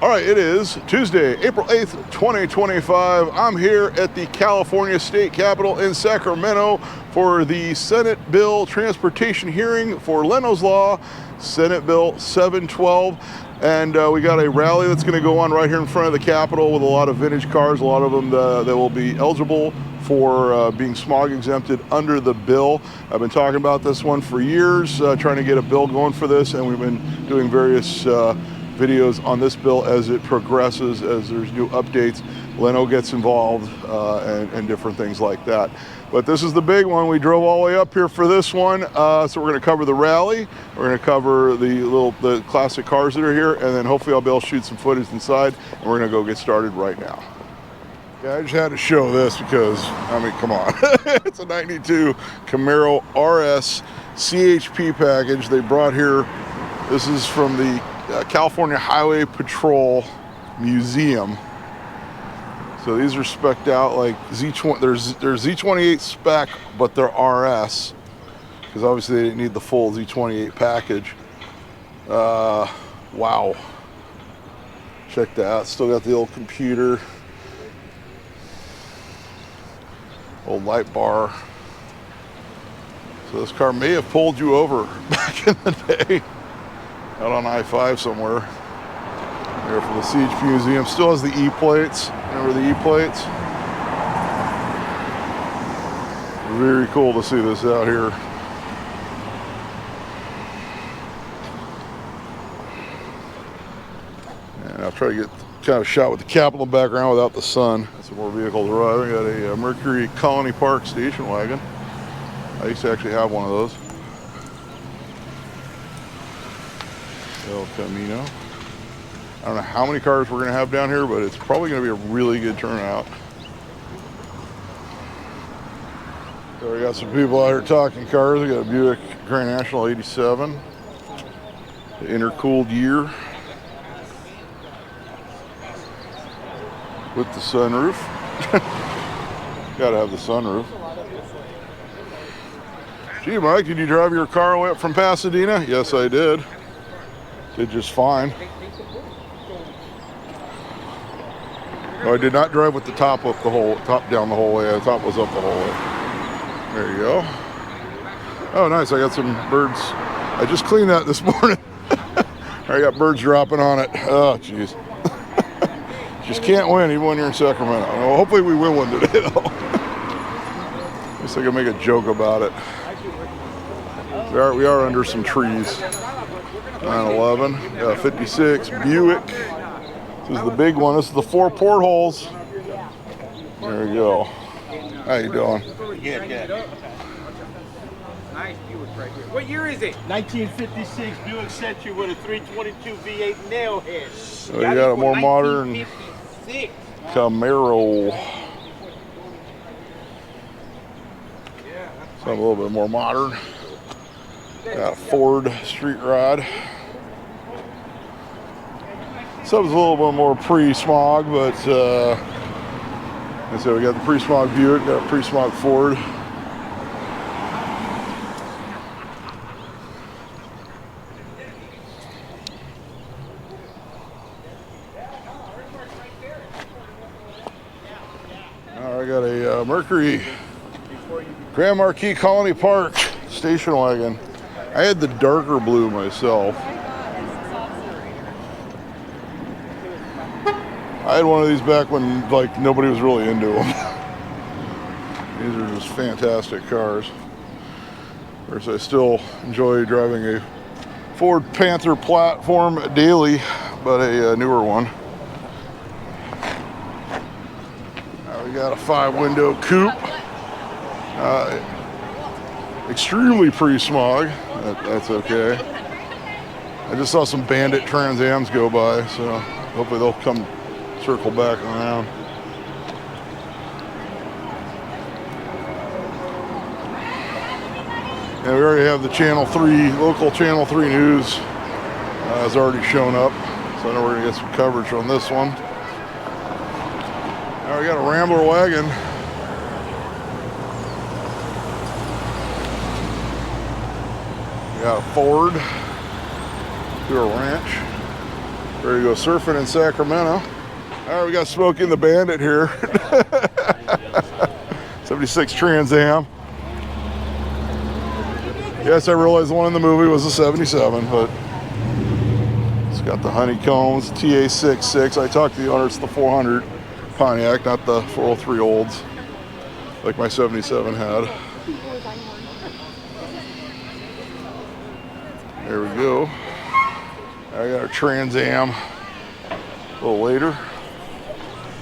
All right, it is Tuesday, April 8th, 2025. I'm here at the California State Capitol in Sacramento for the Senate Bill Transportation hearing for Leno's Law, Senate Bill 712. And we got a rally that's going to go on right here in front of the Capitol with a lot of vintage cars, a lot of them that will be eligible for being smog exempted under the bill. I've been talking about this one for years, trying to get a bill going for this, and we've been doing various videos on this bill as it progresses, as there's new updates. Leno gets involved and different things like that. But this is the big one. We drove all the way up here for this one. So we're going to cover the rally. We're going to cover the classic cars that are here, and then hopefully I'll be able to shoot some footage inside, and we're going to go get started right now. Yeah, I just had to show this because, I mean, come on. It's a 92 Camaro RS CHP package they brought here. This is from the California Highway Patrol Museum. So these are spec'd out like Z20. There's Z28 spec, but they're RS because obviously they didn't need the full Z28 package. Wow. Check that out. Still got the old computer. Old light bar. So this car may have pulled you over back in the day. Out on I-5 somewhere. There for the CHP Museum. Still has the E-plates. Remember the E-plates? Very cool to see this out here. And I'll try to get kind of a shot with the Capitol background without the sun. Some more vehicles arriving. Got a Mercury Colony Park station wagon. I used to actually have one of those. El Camino. I don't know how many cars we're going to have down here, but it's probably going to be a really good turnout. So we got some people out here talking cars. We got a Buick Grand National 87, the intercooled year with the sunroof. Got to have the sunroof. Gee, Mike, did you drive your car away up from Pasadena? Yes, I did. Did just fine. No, I did not drive with the top up top down the whole way. The top was up the whole way. There you go. Oh, nice. I got some birds. I just cleaned that this morning. I got birds dropping on it. Oh, jeez. Just can't win even when you're in Sacramento. Well, hopefully we win one today, though. At least I can make a joke about it. We are under some trees. 911, 56 Buick. This is the big one. This is the 4 portholes. There we go. How you doing? Good. Nice Buick right here. What year is it? 1956 Buick Century with a 322 V8 nail head. So you got a more modern Camaro. Something a little bit more modern. Got a Ford Street Rod. Something's a little bit more pre-smog, but and so we got the pre-smog Buick, got a pre-smog Ford. All right, I got a Mercury Grand Marquis Colony Park station wagon. I had the darker blue myself. I had one of these back when like nobody was really into them. These are just fantastic cars. Of course, I still enjoy driving a Ford Panther platform daily, but a newer one. Now we got a 5-window coupe. Extremely pre-smog. That's okay. I just saw some Bandit Trans Ams go by, so hopefully they'll come circle back around. And we already have the Channel 3, local Channel 3 news has already shown up, so I know we're gonna get some coverage on this one. Now we got a Rambler wagon. We got a Ford to a ranch. Ready to go surfing in Sacramento. All right, we got Smokey and the Bandit here. 76 Trans Am. Yes, I realized the one in the movie was a 77, but it's got the honeycombs, TA66. I talked to the owner, it's the 400 Pontiac, not the 403 olds, like my 77 had. There we go. I got our Trans Am a little later.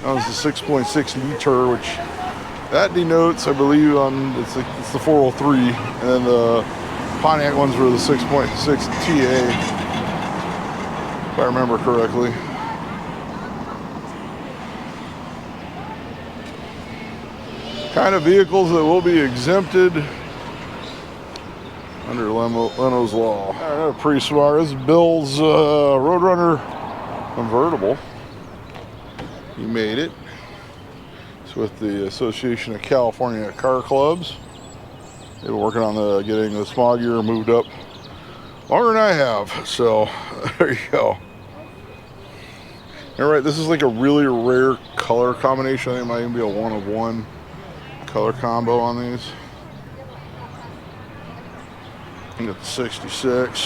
That was the 6.6 liter, which that denotes, I believe, it's the 403, and then the Pontiac ones were the 6.6 TA, if I remember correctly. Kind of vehicles that will be exempted under Leno's law. All right, pretty smart. This is Bill's Roadrunner convertible. He made it. It's with the Association of California Car Clubs. They've been working on getting the smog gear moved up longer than I have. So there you go. All right, this is like a really rare color combination. I think it might even be a one of one color combo on these. You got the 66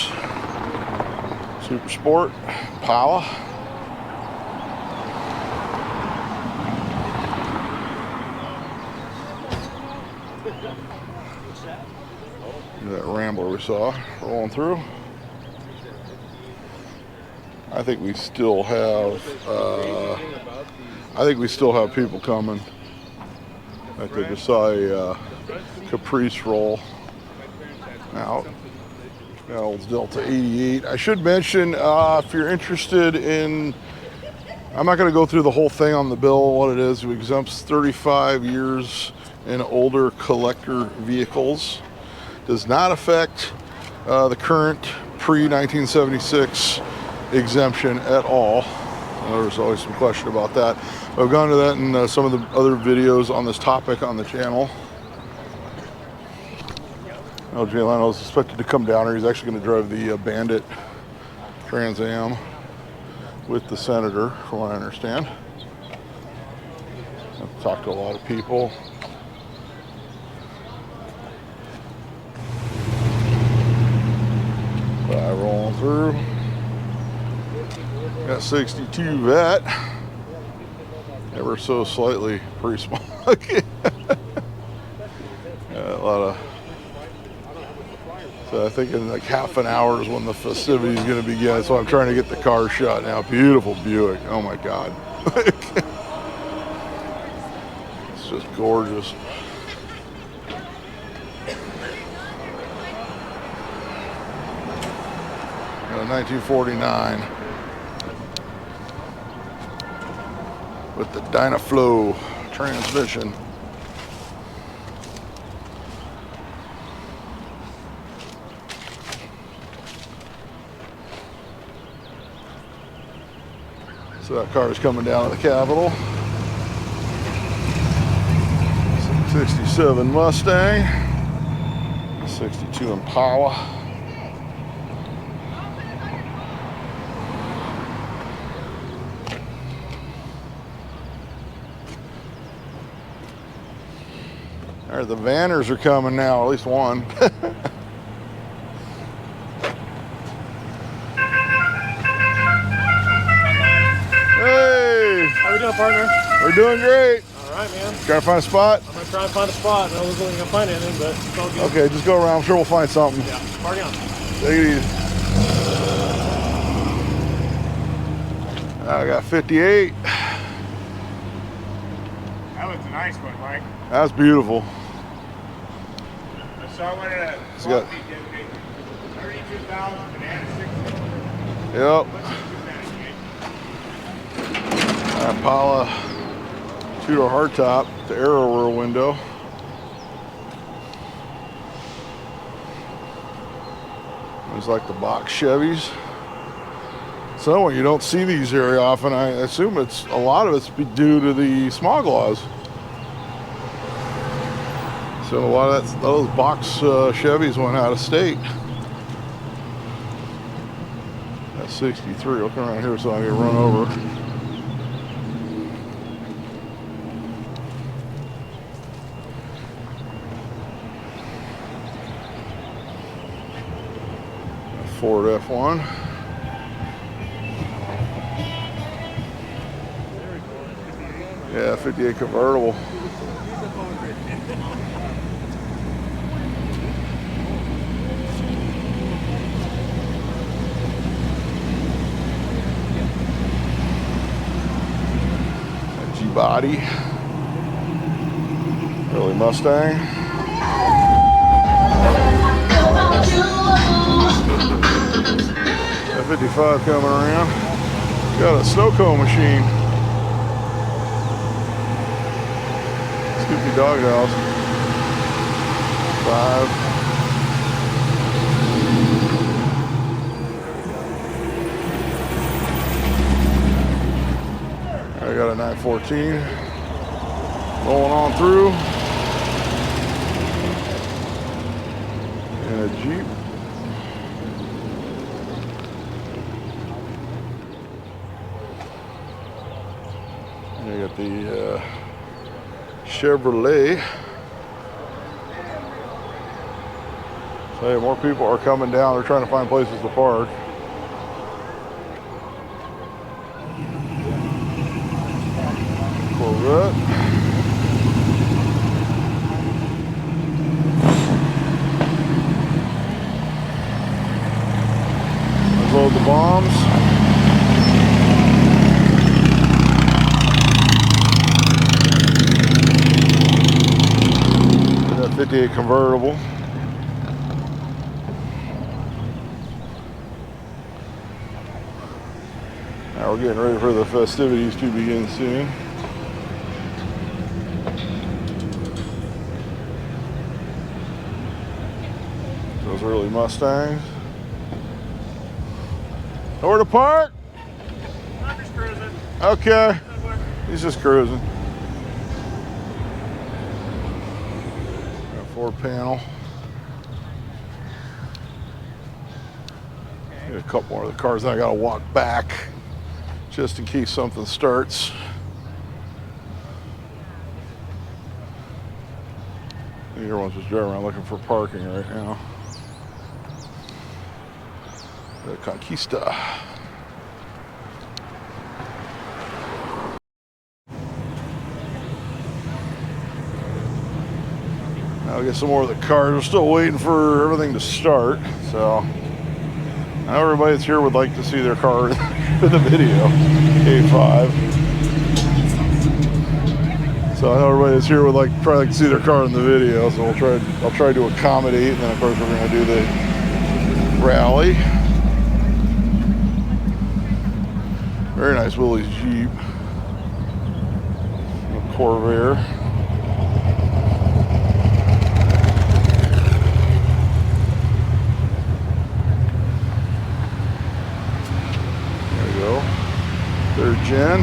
Super Sport Impala. That Rambler we saw rolling through. I think we still have people coming. I think I saw a Caprice roll out. Got old Delta 88. I should mention, if you're interested in, I'm not going to go through the whole thing on the bill, what it is. It exempts 35 years and older collector vehicles. Does not affect the current pre-1976 exemption at all. There's always some question about that. I've gone to that in some of the other videos on this topic on the channel. Jay Leno is expected to come down here. He's actually going to drive the Bandit Trans Am with the Senator, from what I understand. I've talked to a lot of people. Rolling through. Got 62 Vet. Ever so slightly pretty small. A lot of. So I think in like half an hour is when the festivity is going to begin. So I'm trying to get the car shot now. Beautiful Buick. Oh my God. It's just gorgeous. 1949 with the Dynaflow transmission. So that car is coming down to the Capitol. 67 Mustang, 62 Impala. All right, the Vanners are coming now, at least one. Hey! How we doing, partner? We're doing great. All right, man. Trying to find a spot? I'm gonna try and find a spot. I don't think I'm gonna find anything, but it's all good. Okay, just go around. I'm sure we'll find something. Yeah, party on. Take it easy. I got 58. That was a nice one, Mike. That's beautiful. I saw one at It's got- 32,000 banana 60. Yep. Impala two-door hardtop, the arrow wheel window. It's like the box Chevys. So you don't see these very often. I assume a lot of it's due to the smog laws. So a lot of those box Chevys went out of state. That's 63. I'll come around here so I can run over. Ford F1. Yeah, 58 convertible. G-body. Early Mustang. F55 coming around. Got a snow cone machine. Scoopy doghouse. 5. I got a 914. Rolling on through. And a Jeep. And I got the Chevrolet. So yeah, more people are coming down. They're trying to find places to park. Corvette. Let's load the bombs. That 58 convertible. Now we're getting ready for the festivities to begin soon. Those early Mustangs. Nowhere to park? I'm just cruising. Okay. He's just cruising. Got a Ford panel. Got a couple more of the cars I gotta walk back just in case something starts. Everyone's just driving around looking for parking right now. The Conquista. Now we get some more of the cars. We're still waiting for everything to start. So I know everybody that's here would like to see their car in the video. A5. So I know everybody that's here would probably like to see their car in the video. So I'll try to accommodate. And then of course we're going to do the rally. Very nice Willys Jeep. A Corvair. There we go. Third gen.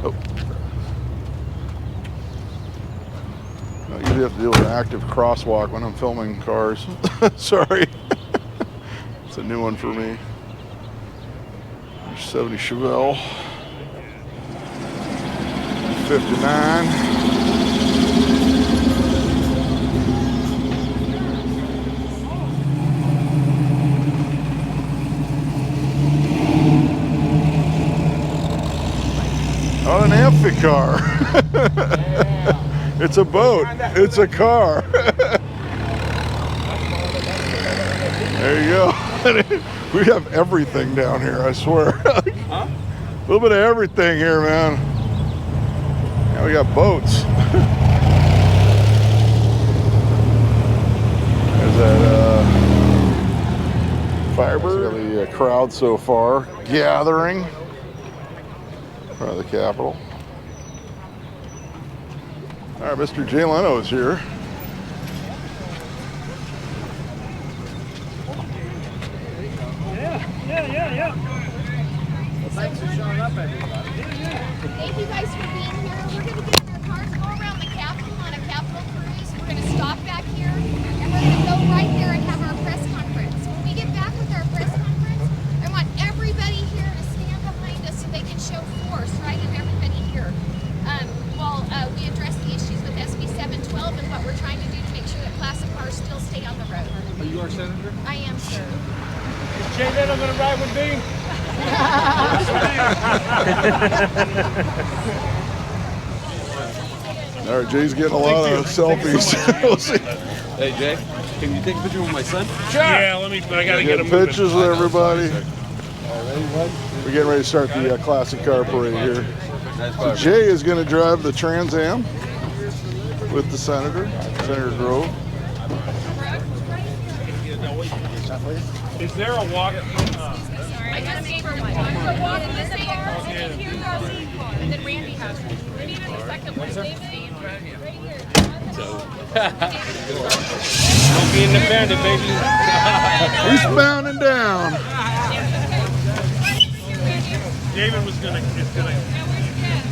Oh. I usually have to deal with an active crosswalk when I'm filming cars. Sorry. It's a new one for me. 70 Chevelle, 59. Not an amphi car. It's a boat. It's a car. There you go. We have everything down here, I swear. Huh? A little bit of everything here, man. Yeah, we got boats. There's that Firebird. Got the crowd so far gathering in front of the Capitol. All right, Mr. Jay Leno is here. Yeah. Thanks for showing up, everybody. Thank you guys for being here. We're going to get in our cars, go around the Capitol on a Capitol cruise. We're going to stop back here, and we're going to go right there and have our press conference. When we human being. All right, Jay's getting a lot of selfies. Hey Jay, can you take a picture with my son? Sure. Yeah, let me. I gotta get Get him pictures moving. with everybody. We're getting ready to start the classic car parade here. So Jay is going to drive the Trans Am with the Senator, Senator Grove. Is there a water? I got a paper one. So walk in this car, and here's our main car. And then Randy has one. We need a second one. David, right here. Don't be in the bandit, baby. Eastbound and down. David was gonna. It's gonna.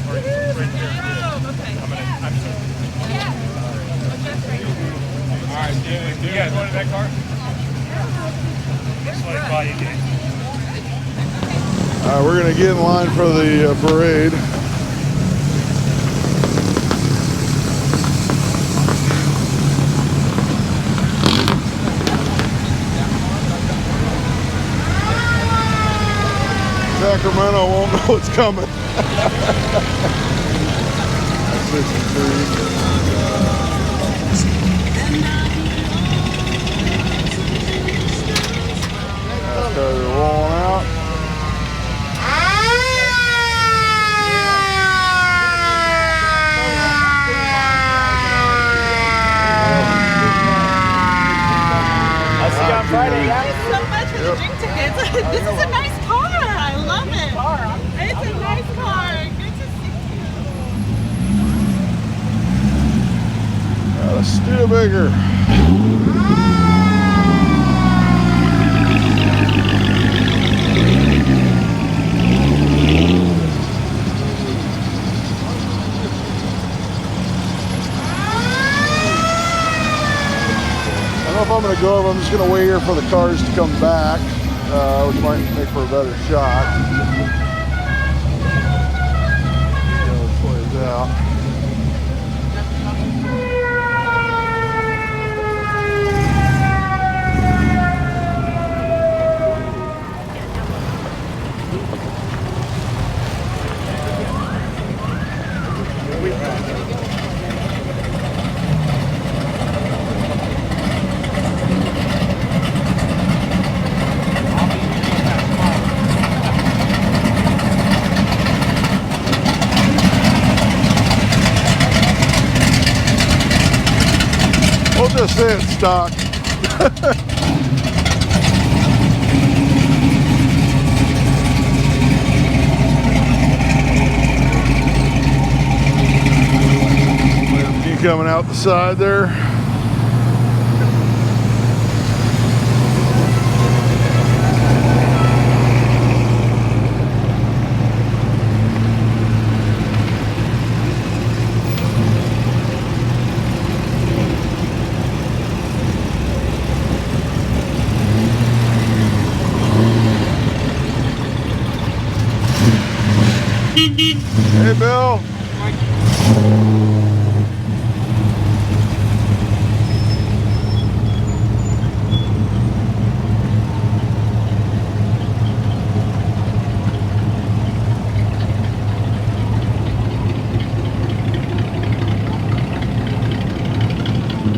Right there. All right, David. You guys wanted that car? Just let it buy you, Dave. All right, we're going to get in line for the parade. Sacramento won't know what's coming. 63. They're rolling out. I'll see you on Friday. Thank you so much for the drink tickets. This is a nice car. I love it. It's a nice car. Good to see you. Got a Studebaker. I don't know if I'm going to go over. I'm just going to wait here for the cars to come back, which might make for a better shot. See how this plays out. We'll just say it's stock. You coming out the side there. Hey, Bill.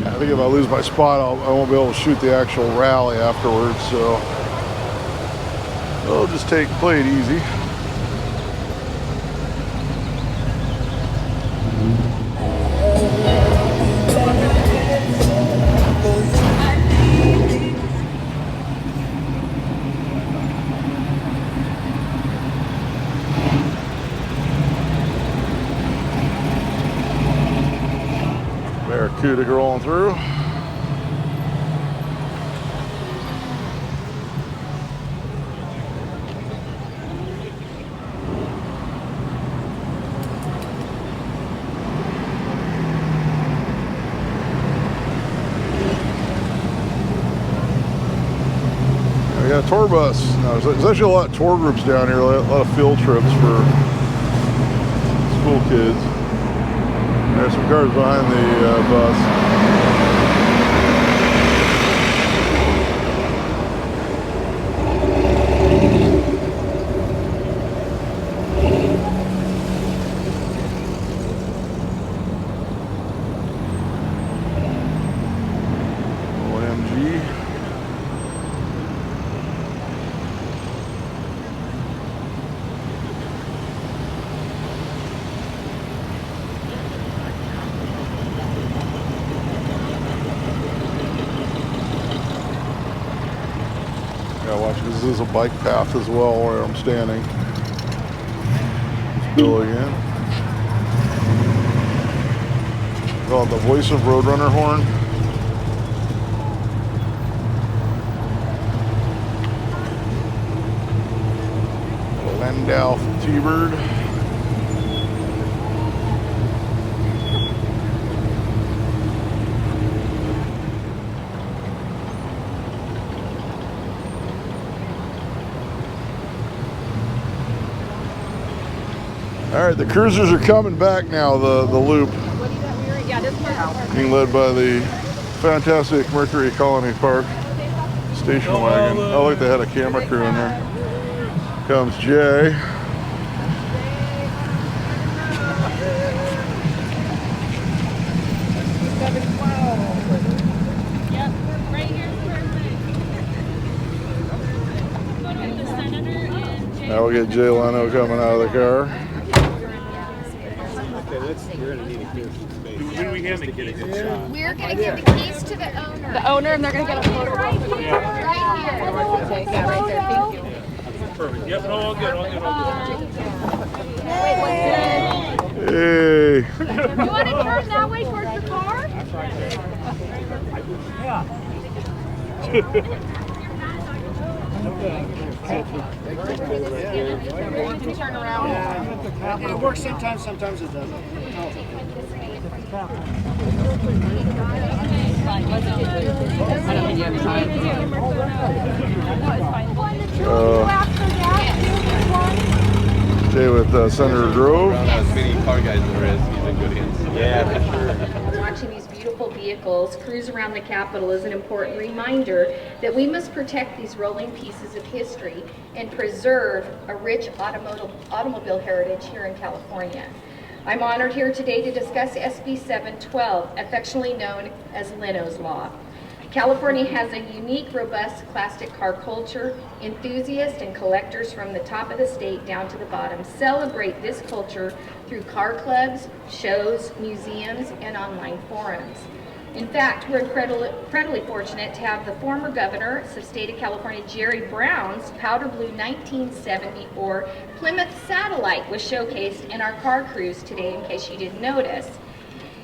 I think if I lose my spot, I won't be able to shoot the actual rally afterwards, so I'll just play it easy. Barracuda rolling through. We got a tour bus. Now, there's actually a lot of tour groups down here, a lot of field trips for school kids. There's some cars behind the bus. is a bike path as well where I'm standing. It's Bill again. Call it the voice of Roadrunner horn. Landau T-Bird. All right, the cruisers are coming back now, the loop. Being led by the fantastic Mercury Colony Park station wagon. Oh, look, they had a camera crew in there. Comes Jay. Now we'll get Jay Leno coming out of the car. You're gonna need a clear space. When do we hand the keys? We're gonna give the keys to the owner. The owner, and they're gonna get a photo right here. Right here. Okay, yeah, right there. Thank you. Perfect. Yep, no, all good, all good, all good. Hey. You want to turn that way towards the car? Turn around. It works sometimes, sometimes it doesn't. Jay with Senator Grove. As many car guys there is, he's in good hands. Yeah, for sure. Watching these beautiful vehicles cruise around the Capitol is an important reminder that we must protect these rolling pieces of history and preserve a rich automobile heritage here in California. I'm honored here today to discuss SB712, affectionately known as Leno's Law. California has a unique, robust classic car culture. Enthusiasts and collectors from the top of the state down to the bottom celebrate this culture through car clubs, shows, museums, and online forums. In fact, we're incredibly fortunate to have the former governor of the state of California, Jerry Brown's powder blue 1974 Plymouth Satellite was showcased in our car cruise today, in case you didn't notice.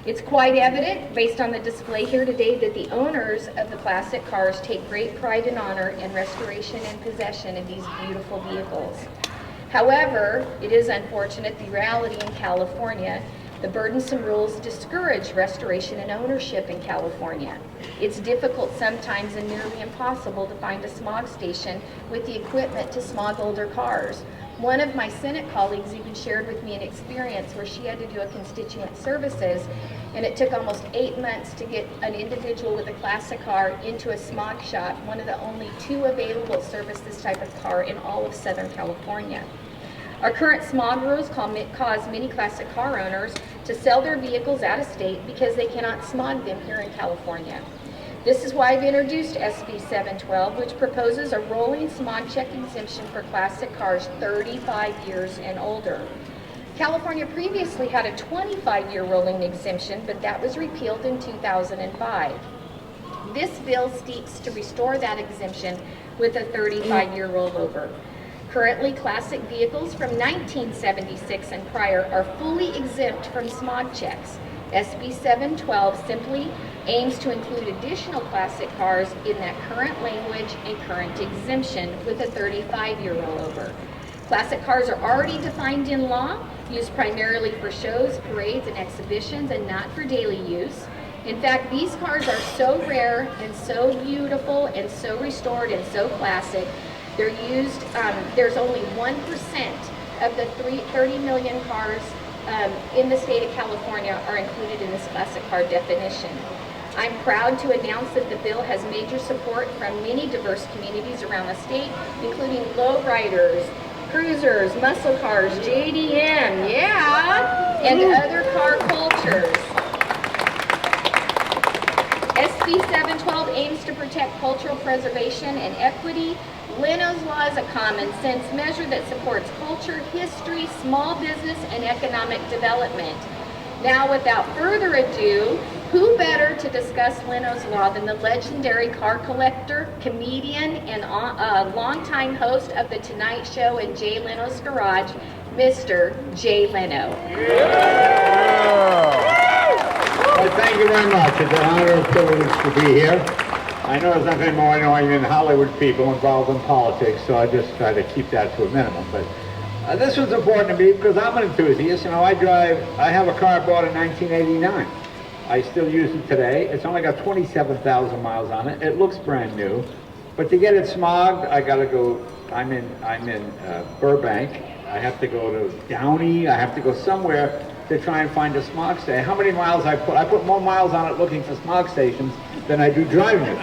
It's quite evident, based on the display here today, that the owners of the classic cars take great pride and honor in restoration and possession of these beautiful vehicles. However, it is unfortunate the reality in California, the burdensome rules discourage restoration and ownership in California. It's difficult sometimes and nearly impossible to find a smog station with the equipment to smog older cars. One of my Senate colleagues even shared with me an experience where she had to do a constituent services, and it took almost 8 months to get an individual with a classic car into a smog shop, one of the only 2 available to service this type of car in all of Southern California. Our current smog rules cause many classic car owners to sell their vehicles out of state because they cannot smog them here in California. This is why I've introduced SB712, which proposes a rolling smog check exemption for classic cars 35 years and older. California previously had a 25-year rolling exemption, but that was repealed in 2005. This bill seeks to restore that exemption with a 35-year rollover. Currently, classic vehicles from 1976 and prior are fully exempt from smog checks. SB712 simply aims to include additional classic cars in that current language and current exemption with a 35-year rollover. Classic cars are already defined in law, used primarily for shows, parades, and exhibitions, and not for daily use. In fact, these cars are so rare and so beautiful and so restored and so classic. They're used, there's only 1% of the 30 million cars in the state of California are included in this classic car definition. I'm proud to announce that the bill has major support from many diverse communities around the state, including lowriders, cruisers, muscle cars, JDM, yeah, and other car cultures. SB712 aims to protect cultural preservation and equity. Leno's Law is a common sense measure that supports culture, history, small business, and economic development. Now, without further ado, Who better to discuss Leno's Law than the legendary car collector, comedian, and longtime host of The Tonight Show and Jay Leno's Garage, Mr. Jay Leno. Well, thank you very much. It's an honor and privilege to be here. I know there's nothing more annoying than Hollywood people involved in politics, so I just try to keep that to a minimum. But this was important to me because I'm an enthusiast. You know, I have a car I bought in 1989. I still use it today. It's only got 27,000 miles on it. It looks brand new. But to get it smogged, I got to go, I'm in Burbank. I have to go to Downey. I have to go somewhere to try and find a smog station. How many miles I put more miles on it looking for smog stations than I do driving it.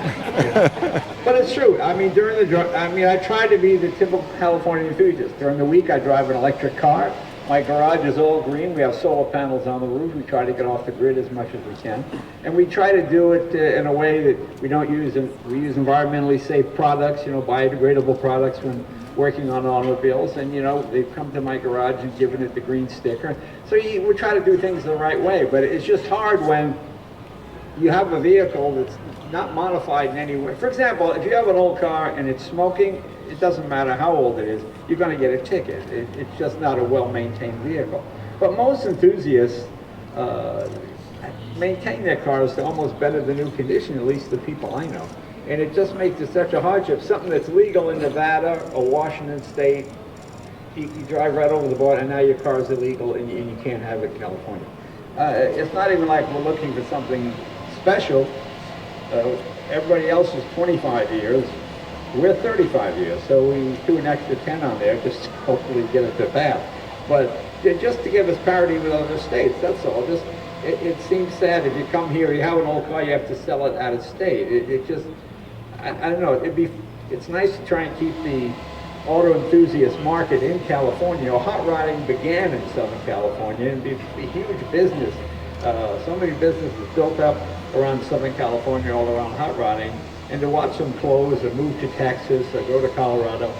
But it's true. I mean, I try to be the typical California enthusiast. During the week, I drive an electric car. My garage is all green. We have solar panels on the roof. We try to get off the grid as much as we can. And we try to do it in a way that we use environmentally safe products, you know, biodegradable products when working on automobiles. And, you know, they've come to my garage and given it the green sticker. So we try to do things the right way. But it's just hard when you have a vehicle that's not modified in any way. For example, if you have an old car and it's smoking, it doesn't matter how old it is, you're going to get a ticket. It's just not a well-maintained vehicle. But most enthusiasts maintain their cars to almost better than new condition, at least the people I know. And it just makes it such a hardship. Something that's legal in Nevada or Washington State, you drive right over the border and now your car is illegal and you can't have it in California. It's not even like we're looking for something special. Everybody else is 25 years. We're 35 years, so we threw an extra 10 on there just to hopefully get it to pass. But just to give us parity with other states, that's all. It seems sad if you come here, you have an old car, you have to sell it out of state. I don't know, it's nice to try and keep the auto enthusiast market in California. You know, hot rodding began in Southern California and it's a huge business. So many businesses built up around Southern California, all around hot rodding. And to watch them close or move to Texas or go to Colorado,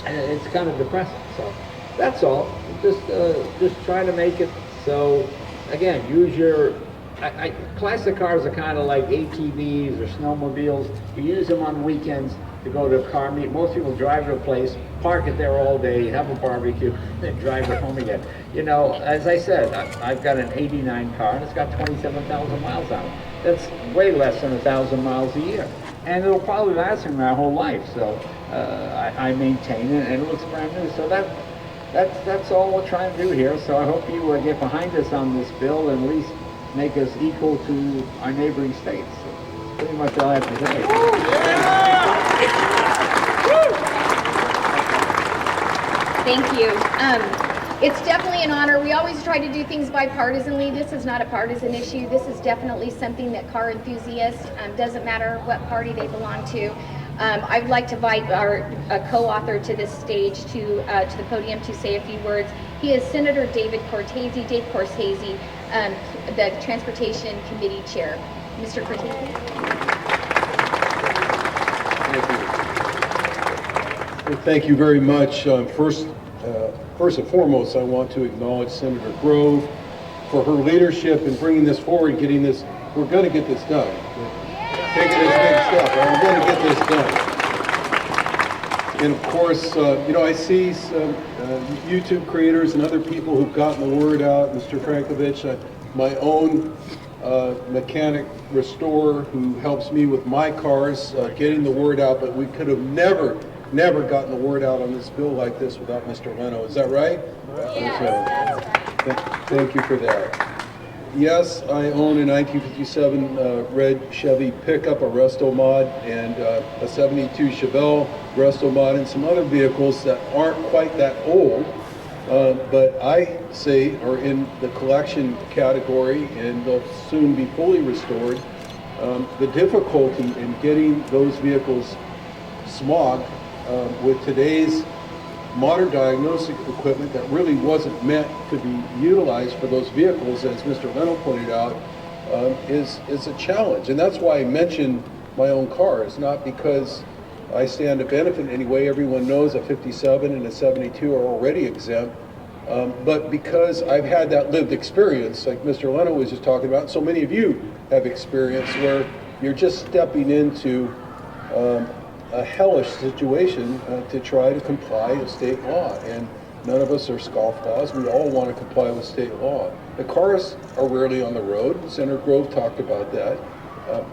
it's kind of depressing. So that's all. Just try to make it so, again, use your, classic cars are kind of like ATVs or snowmobiles. You use them on weekends to go to a car meet. Most people drive to a place, park it there all day, have a barbecue, then drive it home again. You know, as I said, I've got an 89 car and it's got 27,000 miles on it. That's way less than 1,000 miles a year. And it'll probably last me my whole life. So I maintain it and it looks brand new. So that's all we're trying to do here. So I hope you get behind us on this bill and at least make us equal to our neighboring states. So that's pretty much all I have to say. Thank you. It's definitely an honor. We always try to do things bipartisanly. This is not a partisan issue. This is definitely something that car enthusiasts, doesn't matter what party they belong to. I would like to invite our co-author to this stage, to the podium to say a few words. He is Senator Dave Cortese, the Transportation Committee Chair. Mr. Cortese. Thank you very much. First and foremost, I want to acknowledge Senator Grove for her leadership in bringing this forward, getting this. We're going to get this done. Taking this big step, and we're going to get this done. And of course, you know, I see some YouTube creators and other people who've gotten the word out. Mr. Frankovich, my own mechanic restorer who helps me with my cars, getting the word out, but we could have never gotten the word out on this bill like this without Mr. Leno. Is that right? Yes, that's right. Thank you for that. Yes, I own a 1957 red Chevy pickup, a Resto Mod, and a 72 Chevelle Resto Mod, and some other vehicles that aren't quite that old, but I say are in the collection category, and they'll soon be fully restored. The difficulty in getting those vehicles smogged with today's modern diagnostic equipment that really wasn't meant to be utilized for those vehicles, as Mr. Leno pointed out, is a challenge. And that's why I mentioned my own cars, not because I stand to benefit in any way. Everyone knows a 57 and a 72 are already exempt. But because I've had that lived experience, like Mr. Leno was just talking about, so many of you have experience where you're just stepping into a hellish situation to try to comply with state law. And none of us are scofflaws. We all want to comply with state law. The cars are rarely on the road. Senator Grove talked about that.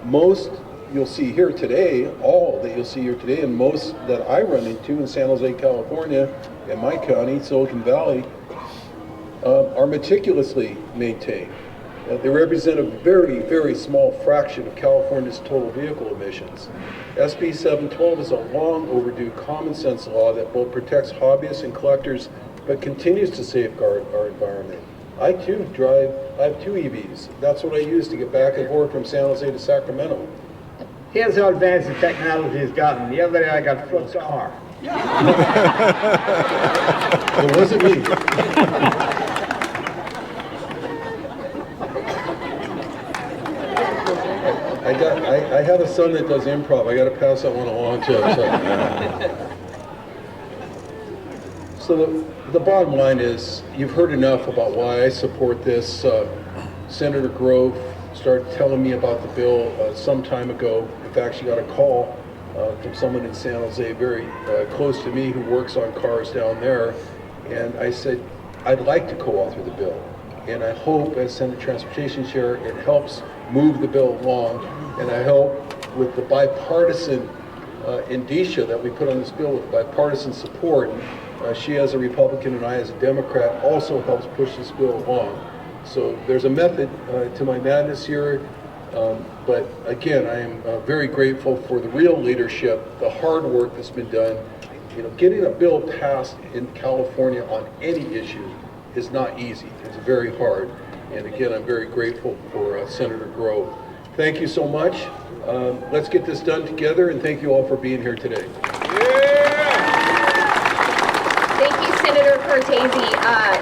Most you'll see here today, all that you'll see here today, and most that I run into in San Jose, California, in my county, Silicon Valley, are meticulously maintained. They represent a very, very small fraction of California's total vehicle emissions. SB712 is a long overdue common sense law that both protects hobbyists and collectors, but continues to safeguard our environment. I have two EVs. That's what I use to get back and forth from San Jose to Sacramento. Here's how advanced the technology has gotten. The other day I got Flipp's car. It wasn't me. I have a son that does improv. I got to pass that one along to him. So the bottom line is, you've heard enough about why I support this. Senator Grove started telling me about the bill some time ago. In fact, she got a call from someone in San Jose very close to me who works on cars down there. And I said, I'd like to co-author the bill. And I hope, as Senate Transportation Chair, it helps move the bill along. And I hope with the bipartisan indicia that we put on this bill, with bipartisan support, she as a Republican and I as a Democrat also helps push this bill along. So there's a method to my madness here. But again, I am very grateful for the real leadership, the hard work that's been done. You know, getting a bill passed in California on any issue is not easy. It's very hard. And again, I'm very grateful for Senator Grove. Thank you so much. Let's get this done together, and thank you all for being here today. Thank you, Senator Cortese.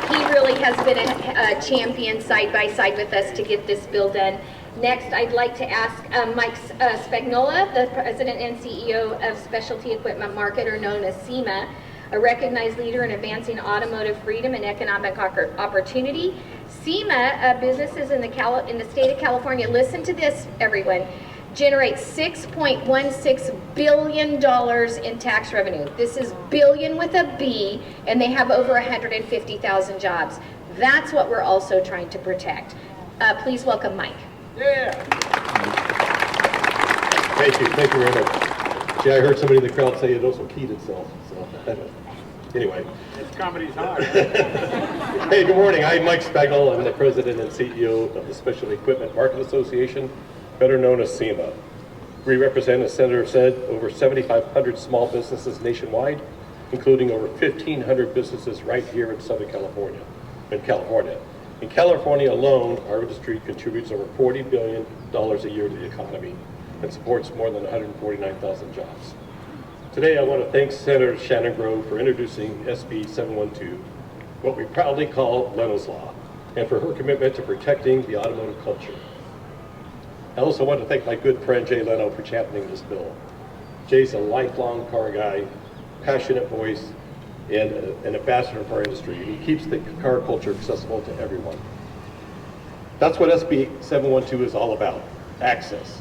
He really has been a champion side by side with us to get this bill done. Next, I'd like to ask Mike Spagnola, the President and CEO of Specialty Equipment Market, or known as SEMA, a recognized leader in advancing automotive freedom and economic opportunity. SEMA businesses in the state of California, listen to this, everyone, generate $6.16 billion in tax revenue. This is billion with a B, and they have over 150,000 jobs. That's what we're also trying to protect. Please welcome Mike. Yeah. Thank you very much. See, I heard somebody in the crowd say it also keyed itself. So anyway. It's comedy's hard. Hey, good morning. I'm Mike Spagnola. I'm the President and CEO of the Specialty Equipment Market Association, better known as SEMA. We represent, as Senator said, over 7,500 small businesses nationwide, including over 1,500 businesses right here in Southern California. In California alone, our industry contributes over $40 billion a year to the economy and supports more than 149,000 jobs. Today, I want to thank Senator Shannon Grove for introducing SB712, what we proudly call Leno's Law, and for her commitment to protecting the automotive culture. I also want to thank my good friend Jay Leno for championing this bill. Jay's a lifelong car guy, passionate voice, and an ambassador for our industry. And he keeps the car culture accessible to everyone. That's what SB 712 is all about, access.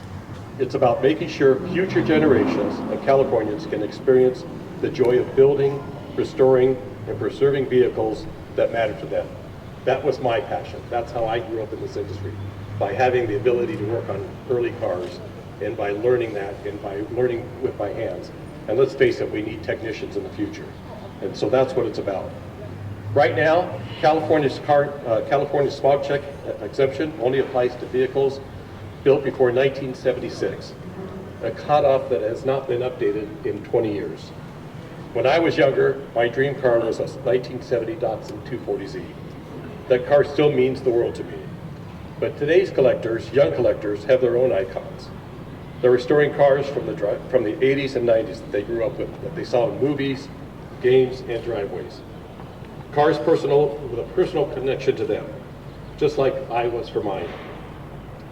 It's about making sure future generations of Californians can experience the joy of building, restoring, and preserving vehicles that matter to them. That was my passion. That's how I grew up in this industry, by having the ability to work on early cars, and by learning that, and by learning with my hands. And let's face it, we need technicians in the future. And so that's what it's about. Right now, California's smog check exemption only applies to vehicles built before 1976, a cutoff that has not been updated in 20 years. When I was younger, my dream car was a 1970 Datsun 240Z. That car still means the world to me. But today's collectors, young collectors, have their own icons. They're restoring cars from the 80s and 90s that they grew up with, that they saw in movies, games, and driveways. Cars with a personal connection to them, just like I was for mine.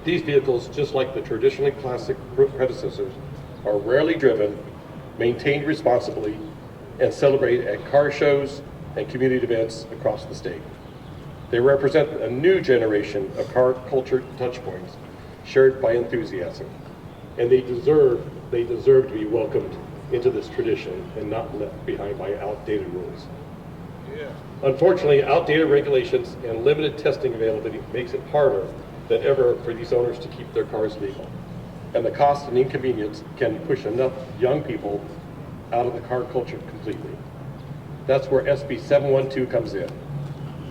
These vehicles, just like the traditionally classic predecessors, are rarely driven, maintained responsibly, and celebrated at car shows, and community events across the state. They represent a new generation of car culture touchpoints shared by enthusiasm, and they deserve to be welcomed into this tradition and not left behind by outdated rules. Unfortunately, outdated regulations and limited testing availability makes it harder than ever for these owners to keep their cars legal. And the cost and inconvenience can push enough young people out of the car culture completely. That's where SB712 comes in.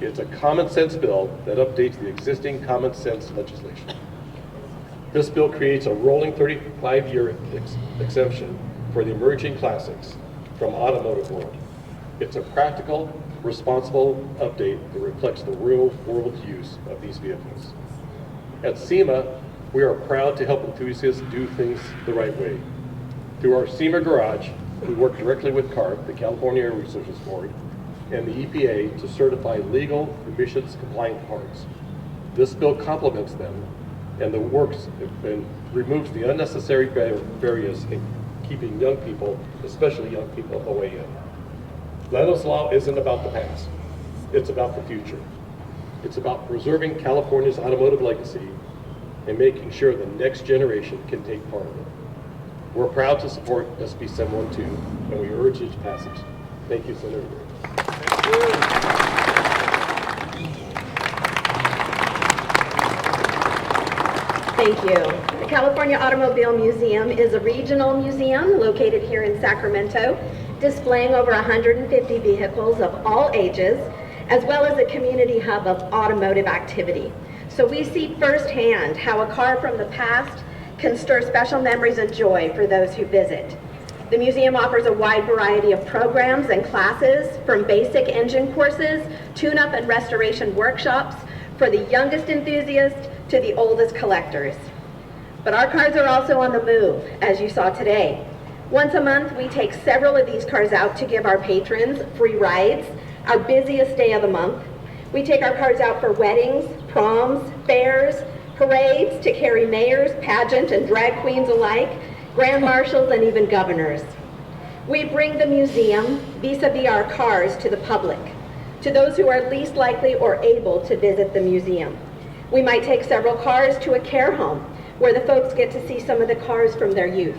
It's a common sense bill that updates the existing common sense legislation. This bill creates a rolling 35-year exemption for the emerging classics from automotive world. It's a practical, responsible update that reflects the real-world use of these vehicles. At SEMA, we are proud to help enthusiasts do things the right way. Through our SEMA Garage, we work directly with CARB, the California Air Resources Board, and the EPA to certify legal emissions compliant parts. This bill complements them and removes the unnecessary barriers in keeping young people, especially young people, away in. Leno's Law isn't about the past. It's about the future. It's about preserving California's automotive legacy and making sure the next generation can take part of it. We're proud to support SB 712, and we urge its passage. Thank you, Senator. Thank you. The California Automobile Museum is a regional museum located here in Sacramento, displaying over 150 vehicles of all ages, as well as a community hub of automotive activity. So we see firsthand how a car from the past can stir special memories of joy for those who visit. The museum offers a wide variety of programs and classes, from basic engine courses, tune-up and restoration workshops, for the youngest enthusiasts to the oldest collectors. But our cars are also on the move, as you saw today. Once a month, we take several of these cars out to give our patrons free rides, our busiest day of the month. We take our cars out for weddings, proms, fairs, parades to carry mayors, pageant, and drag queens alike, grand marshals, and even governors. We bring the museum vis-a-vis our cars to the public, to those who are least likely or able to visit the museum. We might take several cars to a care home where the folks get to see some of the cars from their youth.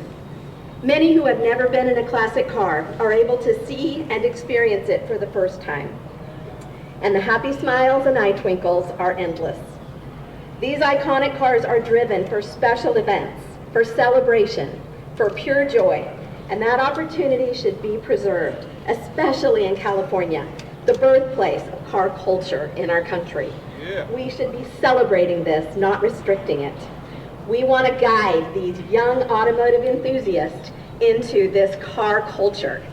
Many who have never been in a classic car are able to see and experience it for the first time. And the happy smiles and eye twinkles are endless. These iconic cars are driven for special events, for celebration, for pure joy, and that opportunity should be preserved, especially in California, the birthplace of car culture in our country. We should be celebrating this, not restricting it. We want to guide these young automotive enthusiasts into this car culture.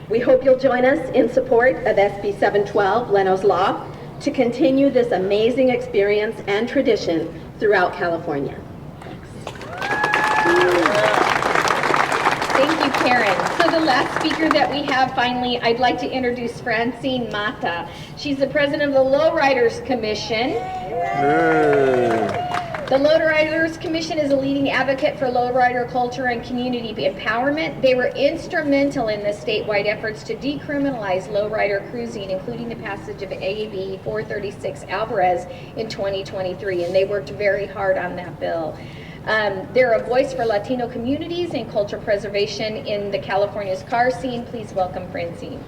We hope you'll join us in support of SB 712, Leno's Law, to continue this amazing experience and tradition throughout California. Thank you, Karen. So the last speaker that we have, finally, I'd like to introduce Francine Mata. She's the president of the Lowriders Commission. The Lowriders Commission is a leading advocate for lowrider culture and community empowerment. They were instrumental in the statewide efforts to decriminalize lowrider cruising, including the passage of AB 436 Alvarez in 2023, and they worked very hard on that bill. They're a voice for Latino communities and culture preservation in the California's car scene. Please welcome Francine.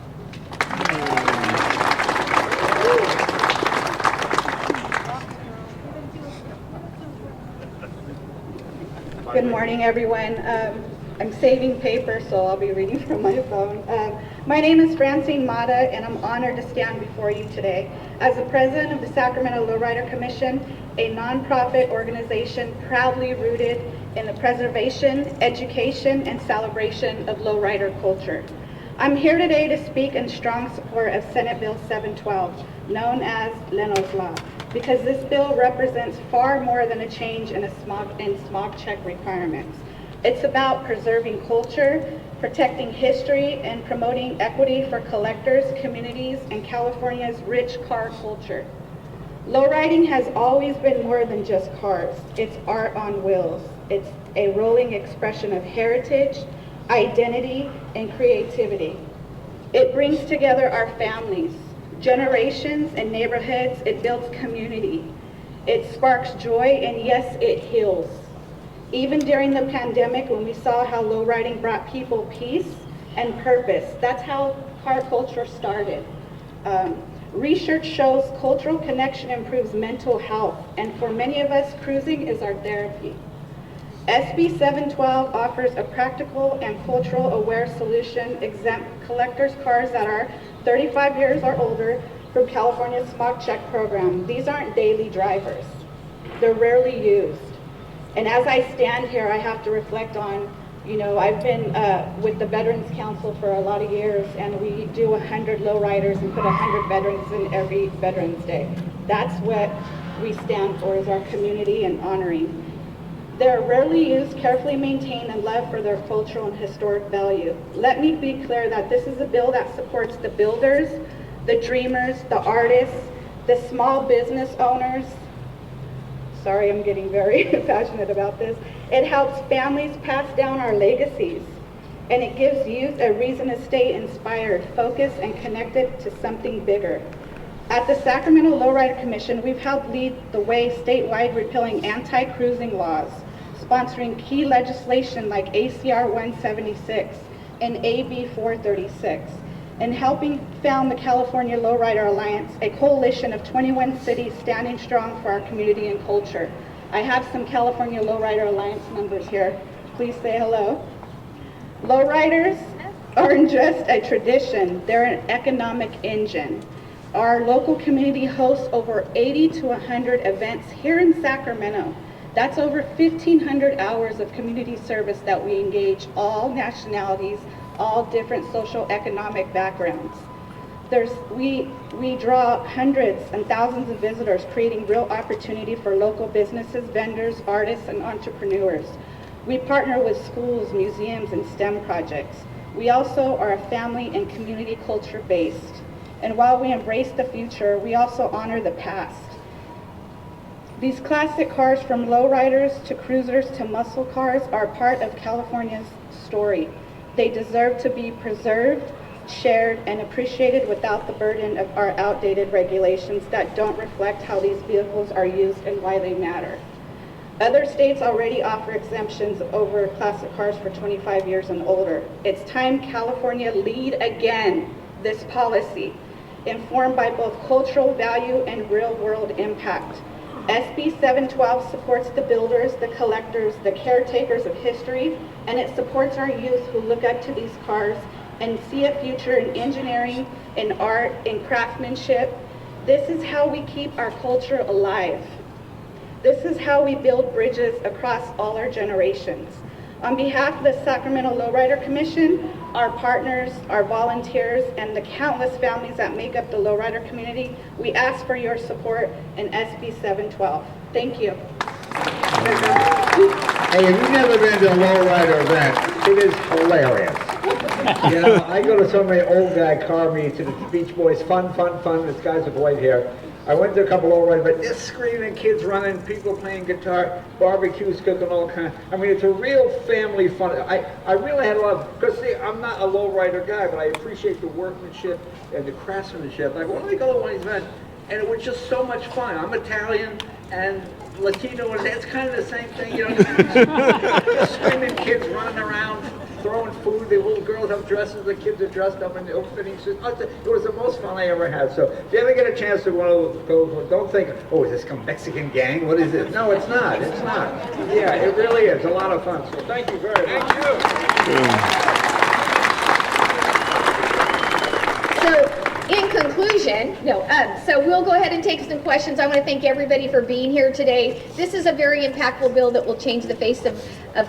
Good morning, everyone. I'm saving paper, so I'll be reading from my phone. My name is Francine Mata, and I'm honored to stand before you today as the president of the Sacramento Lowrider Commission, a nonprofit organization proudly rooted in the preservation, education, and celebration of lowrider culture. I'm here today to speak in strong support of Senate Bill 712, known as Leno's Law, because this bill represents far more than a change in smog check requirements. It's about preserving culture, protecting history, and promoting equity for collectors, communities, and California's rich car culture. Lowriding has always been more than just cars. It's art on wheels. It's a rolling expression of heritage, identity, and creativity. It brings together our families, generations, and neighborhoods. It builds community. It sparks joy, and yes, it heals. Even during the pandemic, when we saw how lowriding brought people peace and purpose, that's how car culture started. Research shows cultural connection improves mental health, and for many of us, cruising is our therapy. SB712 offers a practical and cultural aware solution, exempt collectors' cars that are 35 years or older from California's smog check program. These aren't daily drivers. They're rarely used. And as I stand here, I have to reflect on, I've been with the Veterans Council for a lot of years, and we do 100 lowriders and put 100 veterans in every Veterans Day. That's what we stand for, is our community and honoring. They're rarely used, carefully maintained, and loved for their cultural and historic value. Let me be clear that this is a bill that supports the builders, the dreamers, the artists, the small business owners. Sorry, I'm getting very passionate about this. It helps families pass down our legacies, and it gives youth a reason to stay inspired, focused, and connected to something bigger. At the Sacramento Lowrider Commission, we've helped lead the way statewide repealing anti-cruising laws, sponsoring key legislation like ACR 176 and AB 436, and helping found the California Lowrider Alliance, a coalition of 21 cities standing strong for our community and culture. I have some California Lowrider Alliance members here. Please say hello. Lowriders aren't just a tradition, they're an economic engine. Our local community hosts over 80 to 100 events here in Sacramento. That's over 1,500 hours of community service that we engage all nationalities, all different social economic backgrounds. We draw hundreds and thousands of visitors, creating real opportunity for local businesses, vendors, artists, and entrepreneurs. We partner with schools, museums, and STEM projects. We also are a family and community culture based. And while we embrace the future, we also honor the past. These classic cars, from lowriders to cruisers to muscle cars, are part of California's story. They deserve to be preserved, shared, and appreciated without the burden of our outdated regulations that don't reflect how these vehicles are used and why they matter. Other states already offer exemptions over classic cars for 25 years and older. It's time California lead again this policy, informed by both cultural value and real-world impact. SB 712 supports the builders, the collectors, the caretakers of history, and it supports our youth who look up to these cars and see a future in engineering, in art, in craftsmanship. This is how we keep our culture alive. This is how we build bridges across all our generations. On behalf of the Sacramento Lowrider Commission, our partners, our volunteers, and the countless families that make up the lowrider community, we ask for your support in SB 712. Thank you. Hey, if you've never been to a lowrider event, it is hilarious. I go to so many old guy car meets, and it's Beach Boys, fun. This guy's with white hair. I went to a couple of lowriders, but just screaming, kids running, people playing guitar, barbecues cooking, all kinds. I mean, it's a real family fun. I really had a lot of, because see, I'm not a lowrider guy, but I appreciate the workmanship and the craftsmanship. Like, when we go to one of these events, and it was just so much fun. I'm Italian and Latino, and it's kind of the same thing, just screaming kids running around, throwing food. The little girls have dresses, the kids are dressed up in the opening suits. It was the most fun I ever had. So if you ever get a chance to go, don't think, oh, is this some Mexican gang? What is it? No, it's not. It's not. Yeah, it really is a lot of fun. So thank you very much. Thank you. So, in conclusion, so we'll go ahead and take some questions. I want to thank everybody for being here today. This is a very impactful bill that will change the face of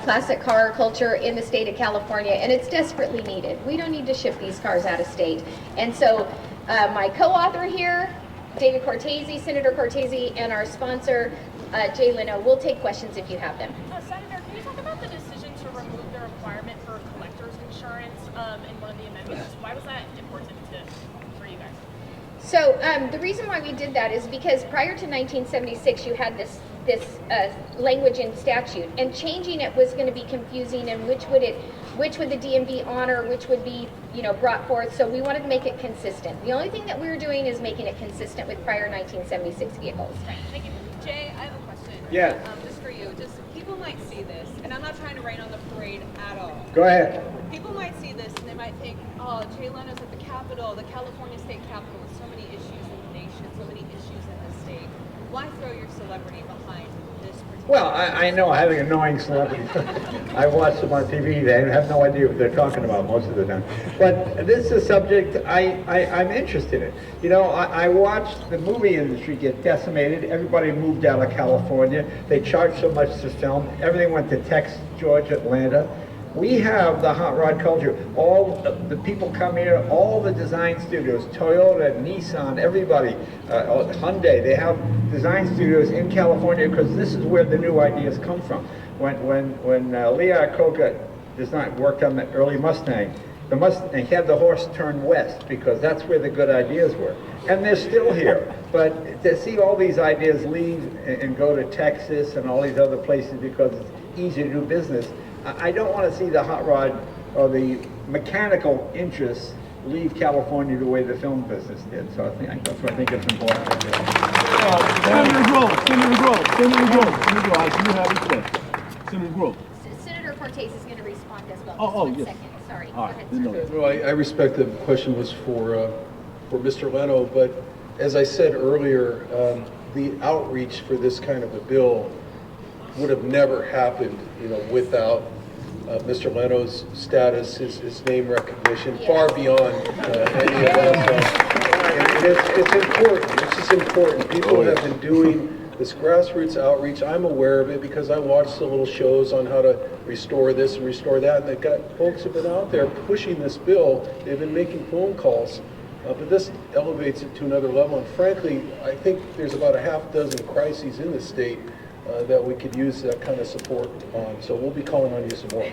classic car culture in the state of California, and it's desperately needed. We don't need to ship these cars out of state. And so my co-author here, David Cortese, Senator Cortese, and our sponsor, Jay Leno, will take questions if you have them. Senator, can you talk about the decision to remove the requirement for collector's insurance in one of the amendments? Why was that important for you guys? So the reason why we did that is because prior to 1976, you had this language in statute, and changing it was going to be confusing. And which would the DMV honor? Which would be brought forth. So we wanted to make it consistent. The only thing that we're doing is making it consistent with prior 1976 vehicles. Right, thank you. Jay, I have a question. Yes. Just for you. Just people might see this, and I'm not trying to rain on the parade at all. Go ahead. People might see this and they might think, oh, Jay Leno's at the Capitol, the California State Capitol, with so many issues in the nation, so many issues in the state. Why throw your celebrity behind this particular? Well, I know I have an annoying celebrity. I watch them on TV. They have no idea what they're talking about most of the time. But this is a subject I'm interested in. I watched the movie industry get decimated. Everybody moved out of California. They charged so much to film. Everything went to Texas, Georgia, Atlanta. We have the hot rod culture. All the people come here, all the design studios, Toyota, Nissan, everybody, Hyundai, they have design studios in California because this is where the new ideas come from. When Lee Iacocca worked on the early Mustang, he had the horse turn west because that's where the good ideas were. And they're still here. But to see all these ideas leave and go to Texas and all these other places because it's easy to do business, I don't want to see the hot rod or the mechanical interests leave California the way the film business did. So that's why I think it's important. Senator Grove, I do have a question. Senator Grove. Senator Cortez is going to respond as well. Oh, Just yes. 1 second. Sorry. All Go right. ahead, sir. Well, I respect the question was for Mr. Leno, but as I said earlier, the outreach for this kind of a bill would have never happened, without Mr. Leno's status, his name recognition, far beyond any of us. It's important. It's just important. People have been doing this grassroots outreach. I'm aware of it because I watched the little shows on how to restore this and restore that, and they've got folks have been out there pushing this bill. They've been making phone calls, but this elevates it to another level. And frankly, I think there's about a half dozen crises in the state that we could use that kind of support on. So we'll be calling on you some more.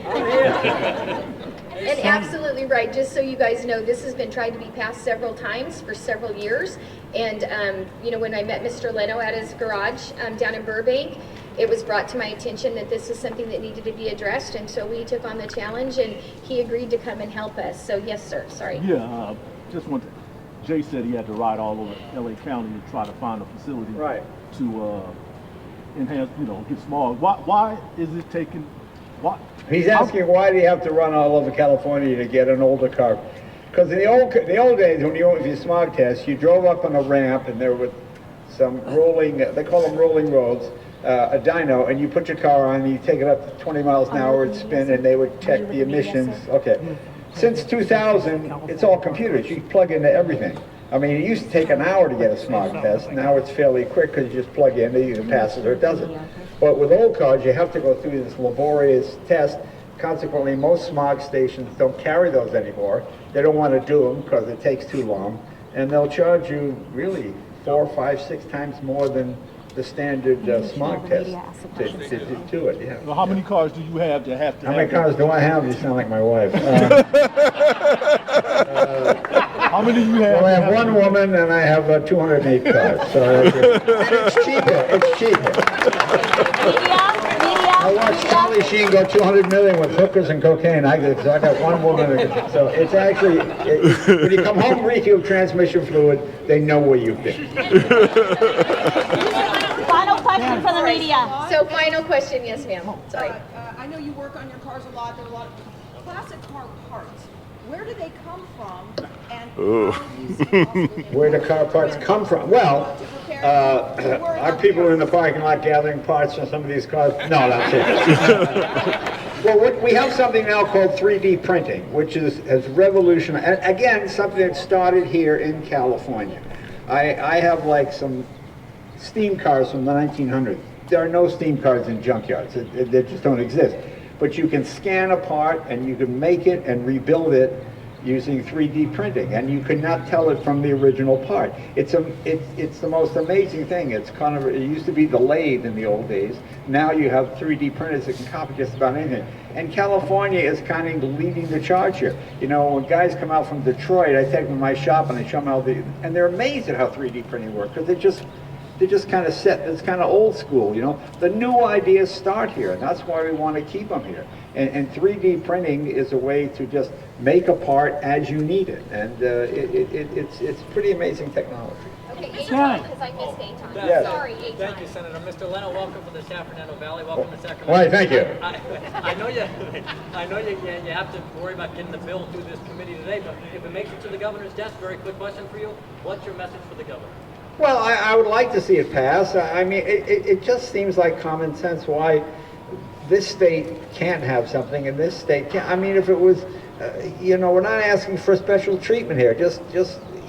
And absolutely right. Just so you guys know, this has been tried to be passed several times for several years. And, when I met Mr. Leno at his garage down in Burbank, it was brought to my attention that this is something that needed to be addressed. And so we took on the challenge and he agreed to come and help us. So yes, sir. Sorry. Yeah, just want to, Jay said he had to ride all over LA County to try to find a facility to enhance, get small. Why is it taking, why? He's asking why do you have to run all over California to get an older car? Because in the old days, when if you smog test, you drove up on a ramp and there were some rolling, they call them rolling roads, a dyno, and you put your car on and you take it up to 20 miles an hour and spin and they would check the emissions. Okay. Since 2000, it's all computers. You plug into everything. I mean, it used to take an hour to get a smog test. Now it's fairly quick because you just plug in, it either passes or it doesn't. But with old cars, you have to go through this laborious test. Consequently, most smog stations don't carry those anymore. They don't want to do them because it takes too long. And they'll charge you really 4, 5, 6 times more than the standard smog test to do it. Yeah. Well, how many cars do you have to have to How many cars do I have? You sound like my wife. How many do you have? Well, I have one woman and I have 208 cars. So it's cheaper. It's cheaper. I watched Charlie Sheen go 200 million with hookers and cocaine. I got one woman. So it's actually, when you come home, refuel transmission fluid, they know where you've been. Final question from the media. So final question, yes ma'am. Sorry. I know you work on your cars a lot. There are a lot of classic car parts. Where do they come from? And where do car parts come from? Well, our people in the parking lot gathering parts for some of these cars. No, that's it. Well, we have something now called 3D printing, which has revolutionized, again, something that started here in California. I have like some steam cars from the 1900s. There are no steam cars in junkyards. They just don't exist. But you can scan a part and you can make it and rebuild it using 3D printing, and you could not tell it from the original part. It's the most amazing thing. It's kind of, it used to be the lathe in the old days. Now you have 3D printers that can copy just about anything. And California is kind of leading the charge here. You know, when guys come out from Detroit, I take them to my shop and I show them how and they're amazed at how 3D printing works, because they're just kind of set. It's kind of old school, you know. The new ideas start here, and that's why we want to keep them here. And 3D printing is a way to just make a part as you need it, and it's pretty amazing technology. Okay, Eitan, because I missed Eitan. Yes. Sorry, Eitan. Thank you, Senator. Mr. Leno, welcome to the Sacramento Valley. Welcome to Sacramento. Why, thank you. I know you have to worry about getting the bill through this committee today, but if it makes it to the governor's desk, very quick question for you. What's your message for the governor? Well, I would like to see it pass. I mean, it just seems like common sense why this state can't have something and this state can't. I mean, if it was, you know, we're not asking for special treatment here, just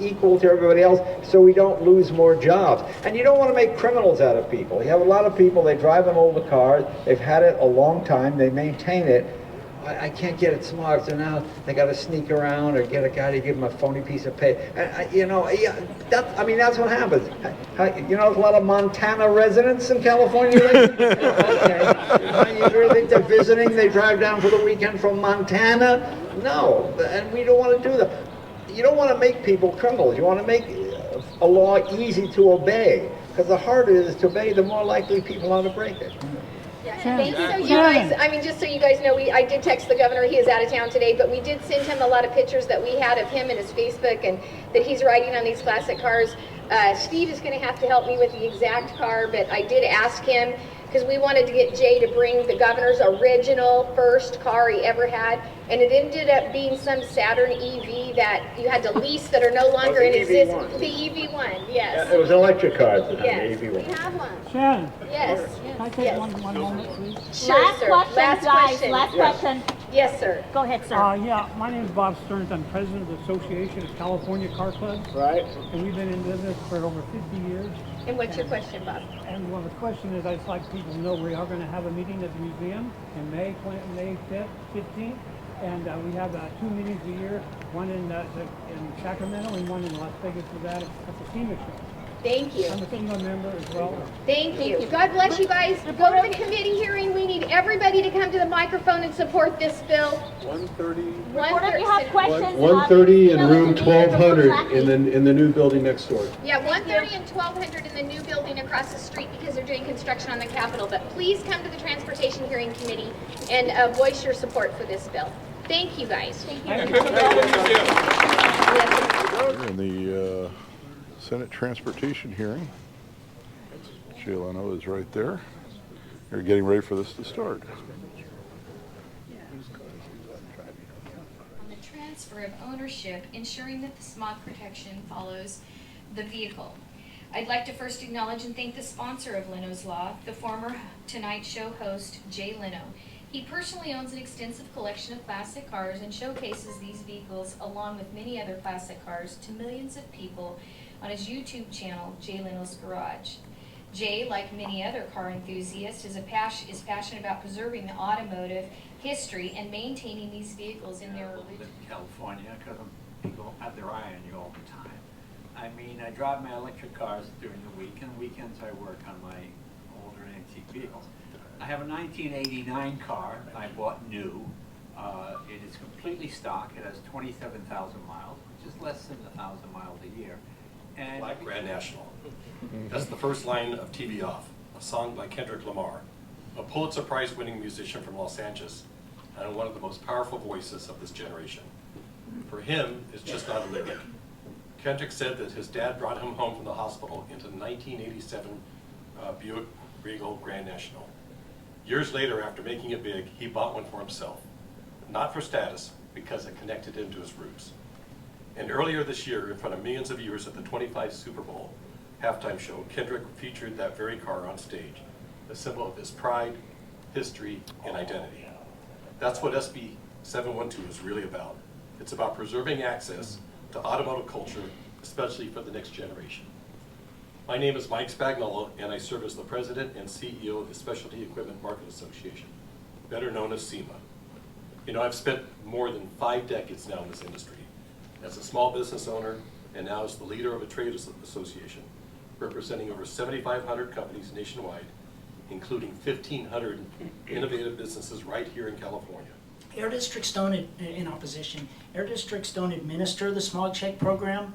equal to everybody else so we don't lose more jobs. And you don't want to make criminals out of people. You have a lot of people, they drive an older car, they've had it a long time, they maintain it. I can't get it smart, so now they got to sneak around or get a guy to give them a phony piece of paper. You know, that's what happens. You know, there's a lot of Montana residents in California. Okay. You really think they're visiting? They drive down for the weekend from Montana? No, and we don't want to do that. You don't want to make people criminals. You want to make a law easy to obey, because the harder it is to obey, the more likely people are to break it. Thank you. So you guys, I mean, just so you guys know, I did text the governor. He is out of town today, but we did send him a lot of pictures that we had of him and his Facebook, and that he's riding on these classic cars. Steve is going to have to help me with the exact car, but I did ask him, because we wanted to get Jay to bring the governor's original first car he ever had, and it ended up being some Saturn EV that you had to lease that are no longer in existence. The EV1, yes. It was an electric car at the time, Yes, the EV1. we have one. Sharon. Yes. Can I take one moment, please? Sure, Last sir. question, Last guys. question. Last question. Yes, sir. Go ahead, sir. Yeah, my name is Bob Stearns. I'm president of the Association of California Car Clubs. Right. And we've been in business for over 50 years. And what's your question, Bob? And well, the question is, I'd like people to know we are going to have a meeting at the museum in May 5th, 15th. And we have 2 meetings a year, one in Sacramento and one in Las Vegas for that at the SEMA show. Thank you. I'm a SEMA member as well. Thank you. God bless you guys. Go to the committee hearing. We need everybody to come to the microphone and support this bill. 1:30. Reporter, you have questions? 1:30 in room 1200 in the new building next door. Yeah, 1:30 and 1200 in the new building across the street because they're doing construction on the Capitol. But please come to the Transportation Hearing Committee and voice your support for this bill. Thank you, guys. Thank you. We're in the Senate Transportation hearing. Jay Leno is right there. They're getting ready for this to start. On the transfer of ownership, ensuring that the smog protection follows the vehicle. I'd like to first acknowledge and thank the sponsor of Leno's Law, the former Tonight Show host, Jay Leno. He personally owns an extensive collection of classic cars and showcases these vehicles along with many other classic cars to millions of people on his YouTube channel, Jay Leno's Garage. Jay, like many other car enthusiasts, is passionate about preserving the automotive history and maintaining these vehicles in their live in California because people have their eye on you all the time. I mean, I drive my electric cars during the week, and weekends I work on my older antique vehicles. I have a 1989 car I bought new. It is completely stock. It has 27,000 miles, which is less than 1,000 miles a year. And Black Grand National. That's the first line of TV Off, a song by Kendrick Lamar, a Pulitzer Prize winning musician from Los Angeles, and one of the most powerful voices of this generation. For him, it's just not a lyric. Kendrick said that his dad brought him home from the hospital into the 1987 Buick Regal Grand National. Years later, after making it big, he bought one for himself. Not for status, because it connected him to his roots. And earlier this year, in front of millions of viewers at the 25 Super Bowl halftime show, Kendrick featured that very car on stage, a symbol of his pride, history, and identity. That's what SB712 is really about. It's about preserving access to automotive culture, especially for the next generation. My name is Mike Spagnuolo, and I serve as the president and CEO of the Specialty Equipment Market Association, better known as SEMA. You know, I've spent more than 5 decades now in this industry, as a small business owner, and now as the leader of a trade association, representing over 7,500 companies nationwide, including 1,500 innovative businesses right here in California. Air districts don't, in opposition, air districts don't administer the smog check program.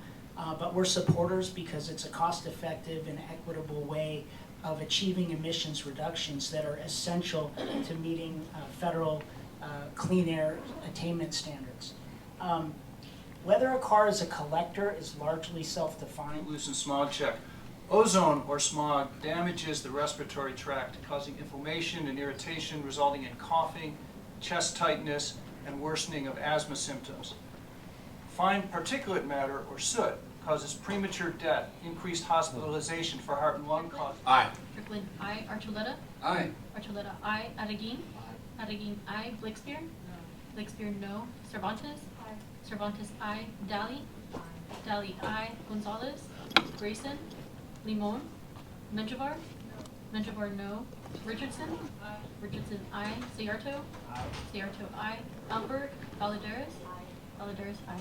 but we're supporters because it's a cost-effective and equitable way of achieving emissions reductions that are essential to meeting federal clean air attainment standards. Whether a car is a collector is largely self-defined. Pollution smog check. Ozone or smog damages the respiratory tract, causing inflammation and irritation, resulting in coughing, chest tightness, and worsening of asthma symptoms. Fine particulate matter or soot causes premature death, increased hospitalization for heart and lung causes. Aye. Strickland, aye. Archuleta? Aye. Archuleta, aye. Adeguin? Adeguin, aye. Blixpier? Blixpier, no. Cervantes? Cervantes, aye. Daly? Daly, aye. Gonzalez? Grayson? Limon? Menjivar? Menjivar, no. Richardson? Richardson, aye. Sayarto? Sayarto, aye. Albert? Valadares? Valadares, aye.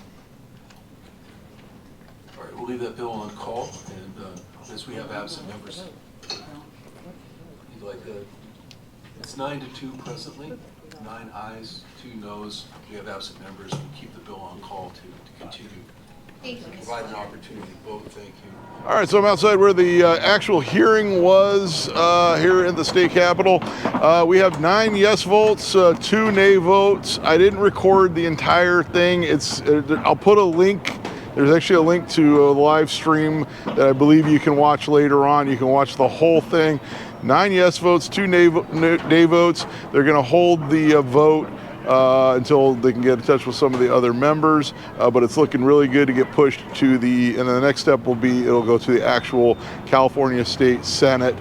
All right, we'll leave that bill on call, and as we have absent members, you'd like to, it's 9-2 presently, 9 ayes, 2 noes. We have absent members. We'll keep the bill on call to continue. Thank you. Provide an opportunity to vote. Thank you. All right, so I'm outside where the actual hearing was here in the state capitol. We have 9 yes votes, 2 nay votes. I didn't record the entire thing. I'll put a link. There's actually a link to a live stream that I believe you can watch later on. You can watch the whole thing. 9 yes votes, 2 nay votes. They're going to hold the vote until they can get in touch with some of the other members, but it's looking really good to get pushed to and then the next step will be it'll go to the actual California State Senate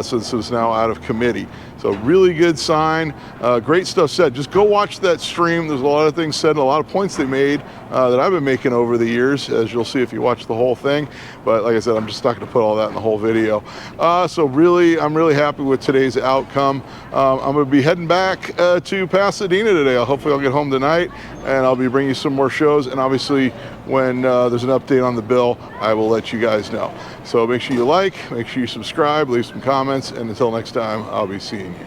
since it's now out of committee. So really good sign, great stuff said. Just go watch that stream. There's a lot of things said and a lot of points they made that I've been making over the years, as you'll see if you watch the whole thing. But like I said, I'm just not going to put all that in the whole video. So really, I'm really happy with today's outcome. I'm going to be heading back to Pasadena today. Hopefully I'll get home tonight and I'll be bringing you some more shows. And obviously when there's an update on the bill, I will let you guys know. So make sure you like, make sure you subscribe, leave some comments, and until next time, I'll be seeing you.